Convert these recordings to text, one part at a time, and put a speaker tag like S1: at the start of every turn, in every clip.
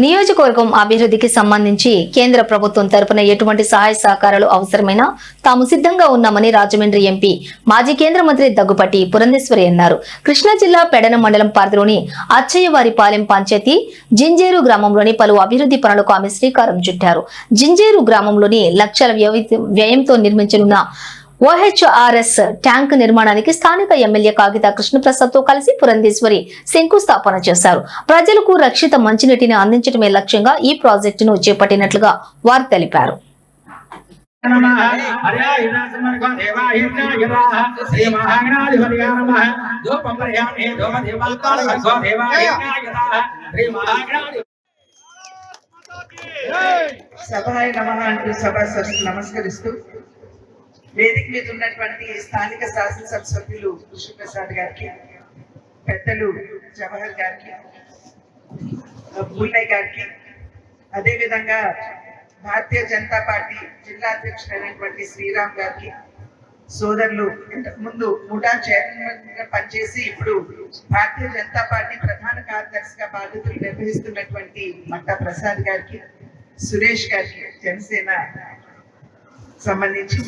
S1: నియోజకవర్గం అభివృద్ధికి సంబంధించి కేంద్ర ప్రభుత్వం తరపున ఎటువంటి సహాయ సహకారాలు అవసరమైనా తాము సిద్ధంగా ఉన్నామని రాజమండ్రి ఎంపీ మాజీ కేంద్ర మంత్రి దగ్గుపాటి పురంధేశ్వరి అన్నారు. కృష్ణా జిల్లా పెడన మండలం పరిధిలోని అచ్చయ్యవారిపాలెం పంచాయతీ జింజేరు గ్రామంలోని పలు అభివృద్ధి పనులకు ఆమె శ్రీకారం చుట్టారు. జింజేరు గ్రామంలోని లక్షల వ్యయంతో నిర్మించనున్న OHRS ట్యాంక్ నిర్మాణానికి స్థానిక ఎమ్మెల్యే కాగితా కృష్ణప్రసాద్ తో కలిసి పురంధేశ్వరి శంకుస్థాపన చేశారు. ప్రజలకు రక్షిత మంచినీటిని అందించడమే లక్ష్యంగా ఈ ప్రాజెక్టును చేపట్టినట్లుగా వారు తెలిపారు.
S2: నమస్కరిస్తూ వేదిక మీద ఉన్నటువంటి స్థానిక శాసనసభ సభ్యులు కృష్ణప్రసాద్ గారికి, పెద్దలు జవహర్ గారికి, పూర్ణయ్య గారికి, అదేవిధంగా భారతీయ జనతా పార్టీ జిల్లా అధ్యక్షుడైనటువంటి శ్రీరామ్ గారికి, సోదరులు ఇంతకు ముందు ముఠా చైర్మన్ గా పనిచేసి ఇప్పుడు భారతీయ జనతా పార్టీ ప్రధాన కార్యదర్శిగా బాధ్యతలు నిర్వహిస్తున్నటువంటి మట్టా ప్రసాద్ గారికి, సురేష్ గారికి జనసేన సంబంధించి,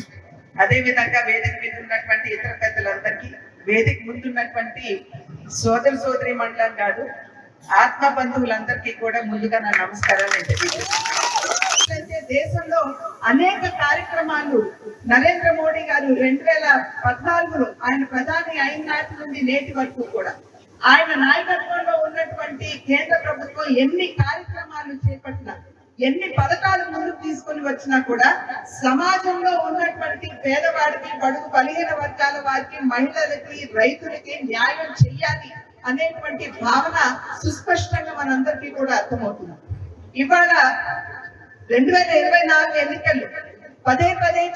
S2: అదే విధంగా వేదిక మీద ఉన్నటువంటి ఇతర పెద్దలందరికీ, వేదిక ముందున్నటువంటి సోదరి మండలం కాదు ఆత్మ బంధువులందరికీ కూడా ముందుగా నా నమస్కారాలు తెలియజేస్తున్నాను. దేశంలో అనేక కార్యక్రమాలు నరేంద్ర మోడీ గారు 2014లో ఆయన ప్రధాని అయిన నాటి నుండి నేటి వరకు కూడా ఆయన నాయకత్వంలో ఉన్నటువంటి కేంద్ర ప్రభుత్వం ఎన్ని కార్యక్రమాలు చేపట్టినా, ఎన్ని పథకాలు ముందుకు తీసుకొని వచ్చినా కూడా సమాజంలో ఉన్నటువంటి పేదవాడికి, బడుగు బలహీన వర్గాల వారికి, మహిళలకి, రైతులకి న్యాయం చెయ్యాలి అనేటువంటి భావన సుస్పష్టంగా మనందరికీ కూడా అర్థమవుతుంది. ఇవాళ 2024 ఎన్నికలు పదే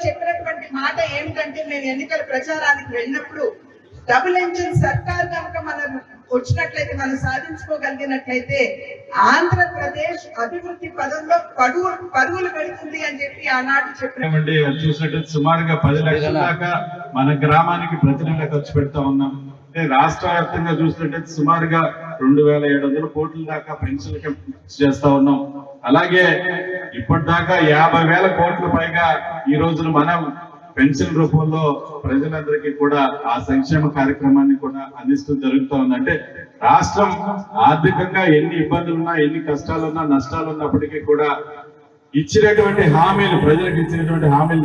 S2: చెప్పినటువంటి మాట ఏమిటంటే, మేము ఎన్నికల ప్రచారానికి వెళ్ళినప్పుడు డబుల్ ఇంజిన్ సర్కార్ కనుక మనం వచ్చినట్లయితే, మనం సాధించుకోగలిగినట్లయితే ఆంధ్రప్రదేశ్ అభివృద్ధి పదంలో పరుగులు పెడుతుంది అని చెప్పి ఆనాడు చెప్పినటువంటి
S3: చూసినట్టు సుమారుగా 10 లక్షల దాకా మన గ్రామానికి ప్రతి నెల ఖర్చు పెడతా ఉన్నాం. రాష్ట్ర వ్యాప్తంగా చూసినట్టయితే సుమారుగా 2700 కోట్ల దాకా పెన్షన్లకి చేస్తా ఉన్నాం. అలాగే ఇప్పటిదాకా 50,000 కోట్ల పైగా ఈ రోజున మనం పెన్షన్ రూపంలో ప్రజలందరికీ కూడా ఆ సంక్షేమ కార్యక్రమాన్ని కూడా అందిస్తూ జరుగుతూ ఉంది. అంటే రాష్ట్రం ఆర్థికంగా ఎన్ని ఇబ్బందులున్నా, ఎన్ని కష్టాలున్నా, నష్టాలు ఉన్నప్పటికీ కూడా ఇచ్చినటువంటి హామీలు, ప్రజలకు ఇచ్చినటువంటి హామీలు